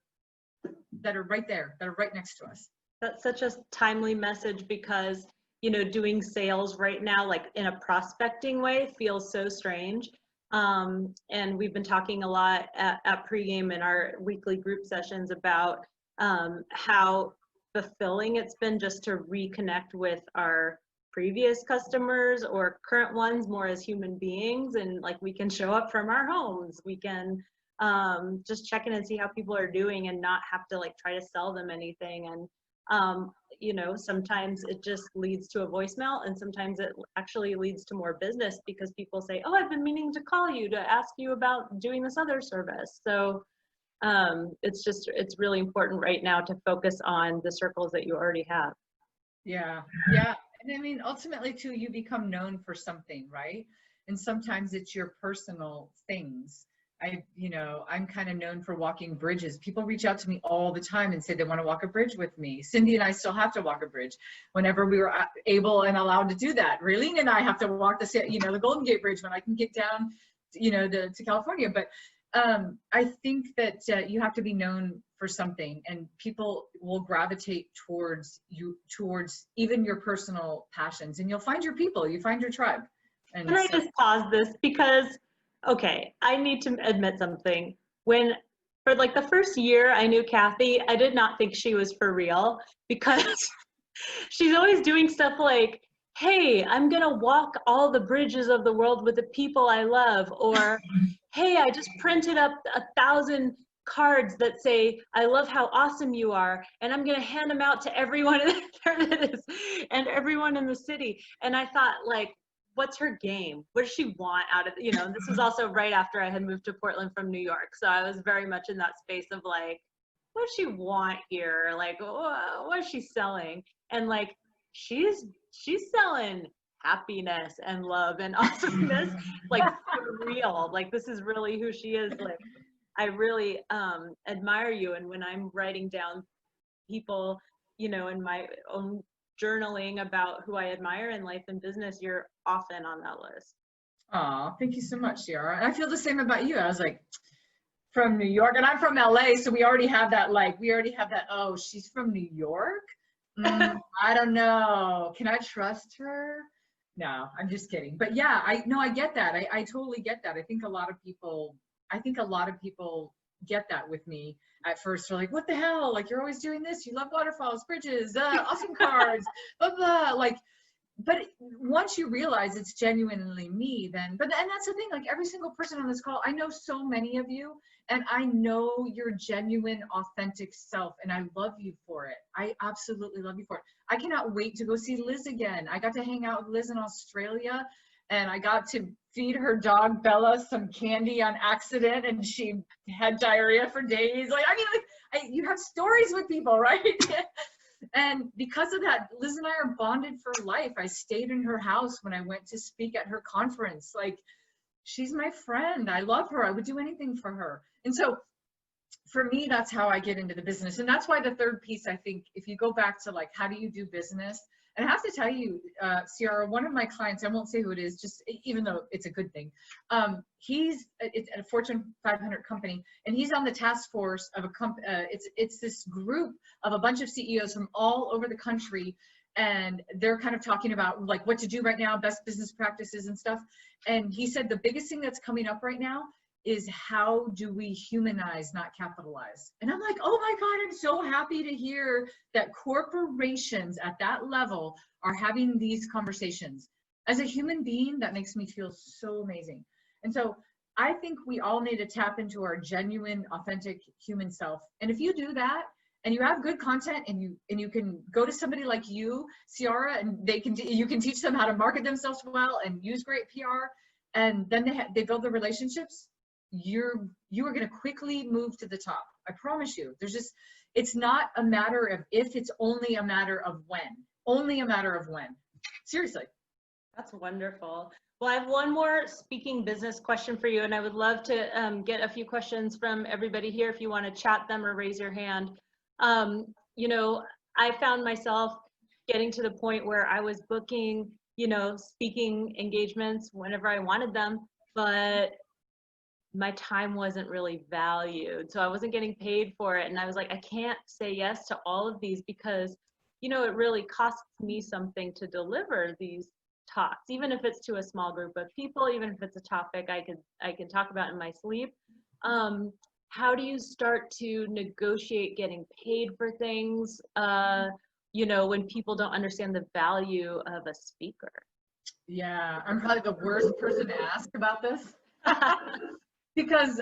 Speaker 2: right there, that are right next to us.
Speaker 1: That's such a timely message, because doing sales right now, like in a prospecting way, feels so strange. And we've been talking a lot at Pregame in our weekly group sessions about how fulfilling it's been just to reconnect with our previous customers or current ones more as human beings, and like we can show up from our homes, we can just check in and see how people are doing and not have to like try to sell them anything. And sometimes it just leads to a voicemail, and sometimes it actually leads to more business because people say, oh, I've been meaning to call you to ask you about doing this other service. So it's really important right now to focus on the circles that you already have.
Speaker 2: Yeah. And I mean, ultimately too, you become known for something, right? And sometimes it's your personal things. I'm kind of known for walking bridges. People reach out to me all the time and say they want to walk a bridge with me. Cindy and I still have to walk a bridge whenever we were able and allowed to do that. Raylene and I have to walk the Golden Gate Bridge when I can get down, to California. But I think that you have to be known for something, and people will gravitate towards even your personal passions, and you'll find your people, you find your tribe. And
Speaker 1: can I just pause this, because okay, I need to admit something. For like the first year I knew Cathey, I did not think she was for real, because she's always doing stuff like, hey, I'm gonna walk all the bridges of the world with the people I love, or hey, I just printed up 1,000 cards that say, I love how awesome you are, and I'm gonna hand them out to everyone and everyone in the city. And I thought, like, what's her game? What does she want out of, this was also right after I had moved to Portland from New York. So I was very much in that space of like, what does she want here? Like, what is she selling? And like, she's selling happiness and love and awesomeness, like for real. Like, this is really who she is. Like, I really admire you. And when I'm writing down people, in my own journaling about who I admire in life and business, you're often on that list.
Speaker 2: Oh, thank you so much, Ciara. And I feel the same about you. I was like, from New York, and I'm from LA, so we already have that, oh, she's from New York? I don't know. Can I trust her? No, I'm just kidding. But yeah, I get that. I totally get that. I think a lot of people get that with me. At first, they're like, what the hell? Like, you're always doing this. You love waterfalls, bridges, awesome cards, blah, blah. Like, but once you realize it's genuinely me, and that's the thing, like every single person on this call, I know so many of you, and I know your genuine, authentic self, and I love you for it. I absolutely love you for it. I cannot wait to go see Liz again. I got to hang out with Liz in Australia, and I got to feed her dog Bella some candy on accident, and she had diarrhea for days. Like, I mean, like, you have stories with people, right? And because of that, Liz and I are bonded for life. I stayed in her house when I went to speak at her conference. Like, she's my friend. I love her. I would do anything for her. And so for me, that's how I get into the business. And that's why the third piece, I think, if you go back to like, how do you do business? And I have to tell you, Ciara, one of my clients, I won't say who it is, just even though it's a good thing. It's a Fortune 500 company, and he's on the task force of a company. It's this group of a bunch of CEOs from all over the country, and they're kind of talking about like what to do right now, best business practices and stuff. And he said the biggest thing that's coming up right now is how do we humanize, not capitalize? And I'm like, oh my God, I'm so happy to hear that corporations at that level are having these conversations. As a human being, that makes me feel so amazing. And so I think we all need to tap into our genuine, authentic human self. And if you do that, and you have good content, and you can go to somebody like you, Ciara, and you can teach them how to market themselves well and use great PR, and then they build the relationships, you are going to quickly move to the top. I promise you. It's not a matter of if, it's only a matter of when. Only a matter of when. Seriously.
Speaker 1: That's wonderful. Well, I have one more speaking business question for you, and I would love to get a few questions from everybody here if you want to chat them or raise your hand. You know, I found myself getting to the point where I was booking, you know, speaking engagements whenever I wanted them, but my time wasn't really valued. So I wasn't getting paid for it. And I was like, I can't say yes to all of these because, you know, it really costs me something to deliver these talks, even if it's to a small group of people, even if it's a topic I can talk about in my sleep. How do you start to negotiate getting paid for things, you know, when people don't understand the value of a speaker?
Speaker 2: Yeah, I'm probably the worst person to ask about this. Because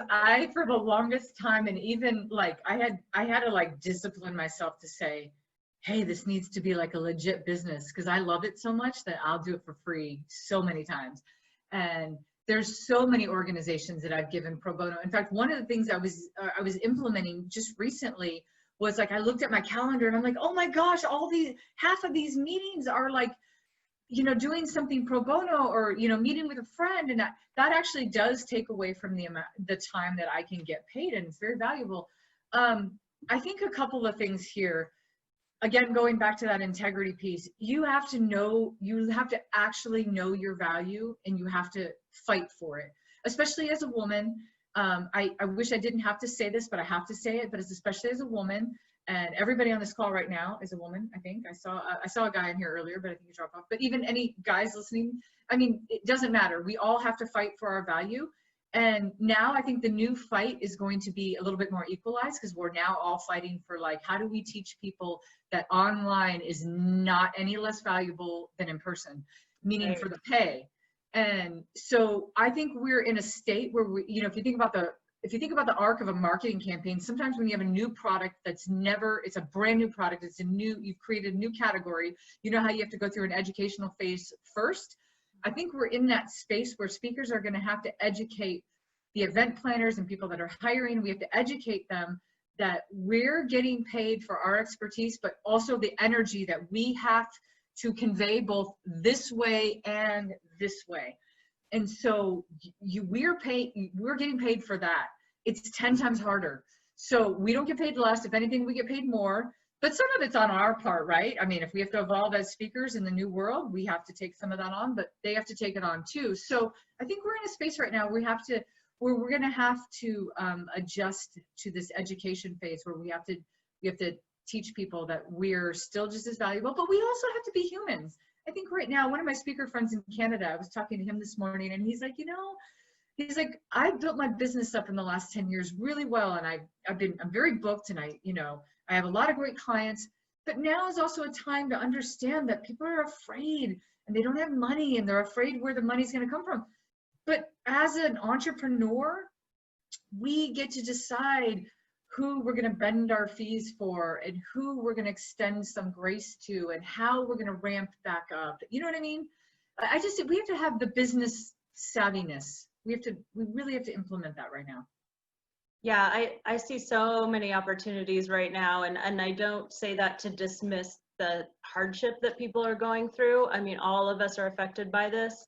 Speaker 2: for the longest time, and even like I had to like discipline myself to say, hey, this needs to be like a legit business, because I love it so much that I'll do it for free so many times. And there's so many organizations that I've given pro bono. In fact, one of the things I was implementing just recently was like, I looked at my calendar and I'm like, oh my gosh, half of these meetings are like, you know, doing something pro bono, or, you know, meeting with a friend. And that actually does take away from the time that I can get paid, and it's very valuable. I think a couple of things here. Again, going back to that integrity piece, you have to actually know your value, and you have to fight for it, especially as a woman. I wish I didn't have to say this, but I have to say it, but it's especially as a woman. And everybody on this call right now is a woman, I think. I saw a guy in here earlier, but I think he dropped off. But even any guys listening, I mean, it doesn't matter. We all have to fight for our value. And now I think the new fight is going to be a little bit more equalized, because we're now all fighting for like, how do we teach people that online is not any less valuable than in person, meaning right, for the pay. And so I think we're in a state where we, you know, if you think about the arc of a marketing campaign, sometimes when you have a new product it's a brand new product, you've created a new category, you know how you have to go through an educational phase first. I think we're in that space where speakers are going to have to educate the event planners and people that are hiring. We have to educate them that we're getting paid for our expertise, but also the energy that we have to convey both this way and this way. And so we're getting paid for that. It's 10 times harder. So we don't get paid less. If anything, we get paid more. But some of it's on our part, right? I mean, if we have to evolve as speakers in the new world, we have to take some of that on, but they have to take it on too. So I think we're in a space right now where we're going to have to adjust to this education phase, where we have to teach people that we're still just as valuable, but we also have to be humans. I think right now, one of my speaker friends in Canada, I was talking to him this morning, and he's like, you know, I built my business up in the last 10 years really well, and I'm very booked, and I have a lot of great clients, but now is also a time to understand that people are afraid, and they don't have money, and they're afraid where the money's going to come from. But as an entrepreneur, we get to decide who we're going to bend our fees for, and who we're going to extend some grace to, and how we're going to ramp back up. You know what I mean? We have to have the business savviness. We really have to implement that right now.
Speaker 1: Yeah, I see so many opportunities right now, and I don't say that to dismiss the hardship that people are going through. I mean, all of us are affected by this,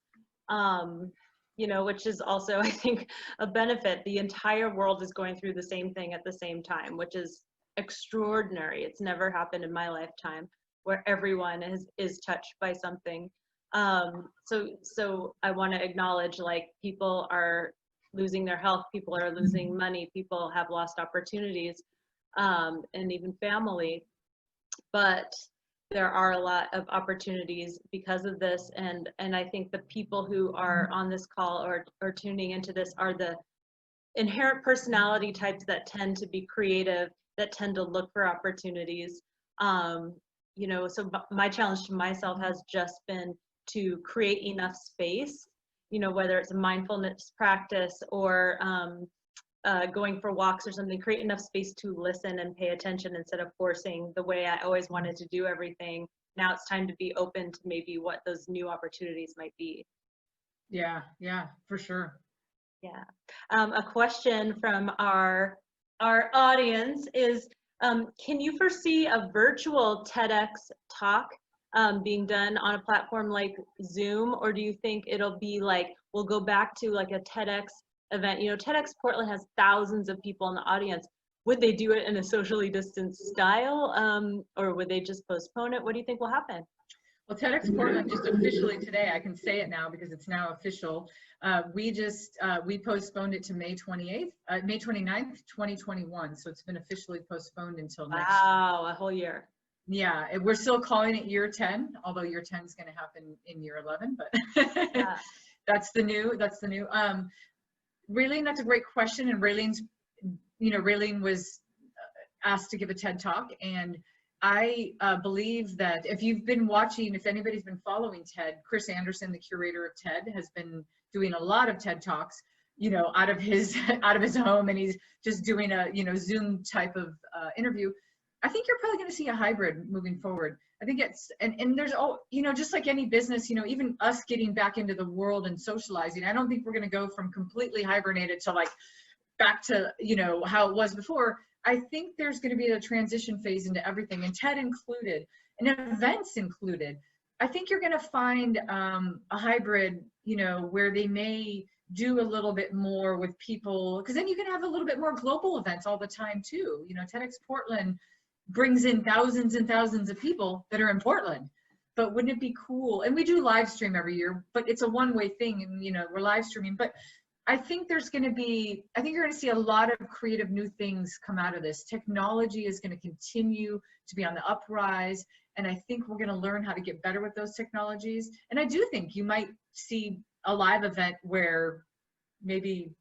Speaker 1: um, you know, which is also, I think, a benefit. The entire world is going through the same thing at the same time, which is extraordinary. It's never happened in my lifetime where everyone is touched by something. So I want to acknowledge, like, people are losing their health, people are losing money, people have lost opportunities, and even family. But there are a lot of opportunities because of this, and I think the people who are on this call or tuning into this are the inherent personality types that tend to be creative, that tend to look for opportunities. You know, so my challenge to myself has just been to create enough space, you know, whether it's a mindfulness practice or going for walks or something, create enough space to listen and pay attention instead of forcing the way I always wanted to do everything. Now it's time to be open to maybe what those new opportunities might be.
Speaker 2: Yeah, yeah, for sure.
Speaker 1: Yeah. A question from our audience is, can you foresee a virtual TEDx talk being done on a platform like Zoom, or do you think it'll be like, we'll go back to like a TEDx event? You know, TEDx Portland has thousands of people in the audience. Would they do it in a socially distanced style, or would they just postpone it? What do you think will happen?
Speaker 2: Well, TEDx Portland just officially today, I can say it now because it's now official. We postponed it to May 29th, 2021. So it's been officially postponed until next year.
Speaker 1: Wow, a whole year.
Speaker 2: Yeah, we're still calling it year 10, although year 10 is going to happen in year 11, but
Speaker 1: Yeah.
Speaker 2: that's the new. Raylene, that's a great question. And Raylene was asked to give a TED talk, and I believe that if you've been watching, if anybody's been following TED, Chris Anderson, the curator of TED, has been doing a lot of TED talks, you know, out of his home, and he's just doing a, you know, Zoom type of interview. I think you're probably going to see a hybrid moving forward. I think it's, and there's, you know, just like any business, you know, even us getting back into the world and socializing, I don't think we're going to go from completely hibernated to like back to, you know, how it was before. I think there's going to be a transition phase into everything, and TED included, and events included. I think you're going to find a hybrid, you know, where they may do a little bit more with people, because then you can have a little bit more global events all the time too. You know, TEDx Portland brings in thousands and thousands of people that are in Portland. But wouldn't it be cool? And we do live stream every year, but it's a one-way thing, and, you know, we're live streaming. But I think you're going to see a lot of creative new things come out of this. Technology is going to continue to be on the uprise, and I think we're going to learn how to get better with those technologies. And I do think you might see a live event where maybe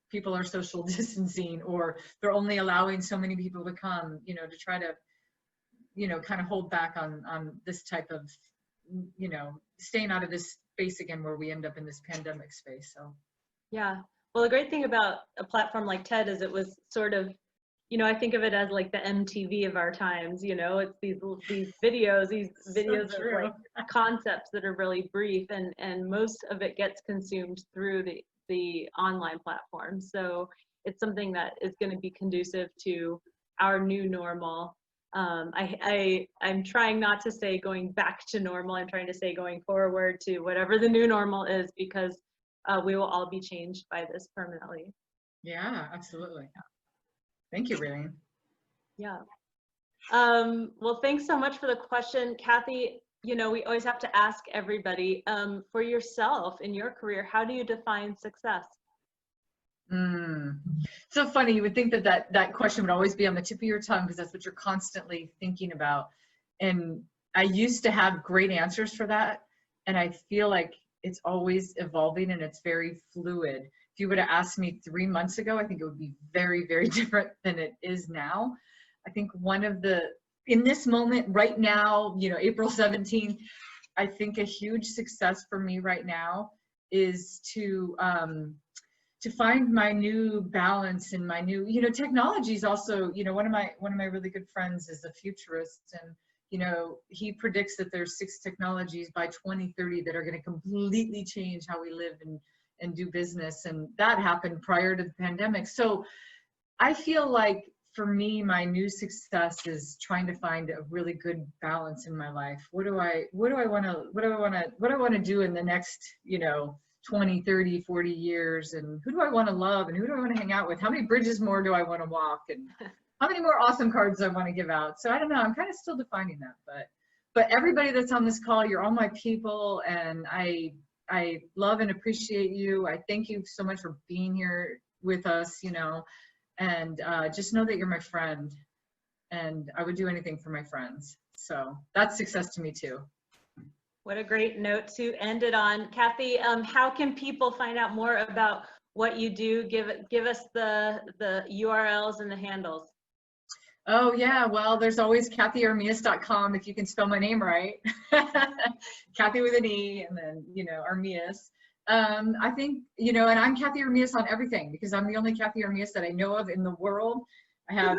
Speaker 2: people are social distancing, or they're only allowing so many people to come, you know, to try to, you know, kind of hold back on this type of, you know, staying out of this space again where we end up in this pandemic space. So.
Speaker 1: Yeah. Well, the great thing about a platform like TED is it was sort of, you know, I think of it as like the MTV of our times, you know, it's these videos
Speaker 2: So
Speaker 1: of like concepts that are really brief, and most of it gets consumed through the online platform. So it's something that is going to be conducive to our new normal. I'm trying not to say going back to normal. I'm trying to say going forward to whatever the new normal is, because we will all be changed by this permanently.
Speaker 2: Yeah, absolutely. Thank you, Raylene.
Speaker 1: Yeah. Well, thanks so much for the question, Cathey. You know, we always have to ask everybody, for yourself in your career, how do you define success?
Speaker 2: So funny, you would think that question would always be on the tip of your tongue, because that's what you're constantly thinking about. And I used to have great answers for that, and I feel like it's always evolving and it's very fluid. If you would have asked me 3 months ago, I think it would be very, very different than it is now. I think in this moment right now, you know, April 17th, I think a huge success for me right now is to find my new balance and my new, you know, technology is also, you know, one of my really good friends is a futurist, and, you know, he predicts that there's 6 technologies by 2030 that are going to completely change how we live and do business. And that happened prior to the pandemic. So I feel like for me, my new success is trying to find a really good balance in my life. What do I want to do in the next, 20, 30, 40 years? And who do I want to love? And who do I want to hang out with? How many bridges more do I want to walk? And how many more awesome cards I want to give out? So I don't know. I'm kind of still defining that, but everybody that's on this call, you're all my people, and I love and appreciate you. I thank you so much for being here with us, and just know that you're my friend, and I would do anything for my friends. So that's success to me too.
Speaker 1: What a great note to end it on. Cathey, how can people find out more about what you do? Give us the URLs and the handles.
Speaker 2: Oh yeah, well, there's always CatheyArmillas.com if you can spell my name right. Cathey with an E, and then, Armillas. I think, and I'm Cathey Armillas on everything, because I'm the only Cathey Armillas that I know of in the world. I have,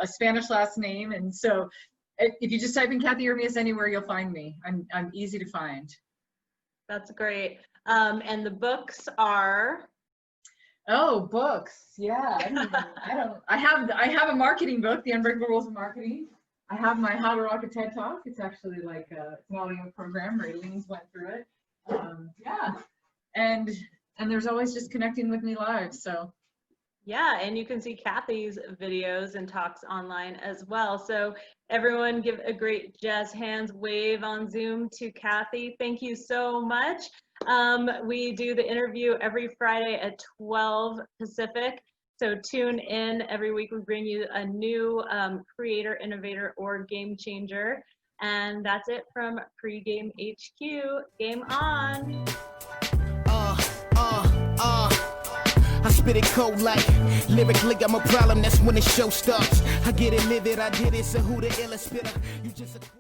Speaker 2: a Spanish last name. And so if you just type in Cathey Armillas anywhere, you'll find me. I'm easy to find.
Speaker 1: That's great. And the books are?
Speaker 2: Oh, books. Yeah. I have a marketing book, The Unbreakable Rules of Marketing. I have my How to Rock a TED Talk. It's actually like it's an audio program. Raylene went through it. Yeah. And there's always just connecting with me live. So
Speaker 1: yeah, and you can see Cathey's videos and talks online as well. So everyone give a great jazz hands wave on Zoom to Cathey. Thank you so much. We do the interview every Friday at 12 Pacific. So tune in every week. We bring you a new creator, innovator, or game changer. And that's it from Pregame HQ. Game on.
Speaker 4: I spit it cold like lyrically I'm a problem, that's when the show starts. I get it livid, I did it, so who the illest spitter? You just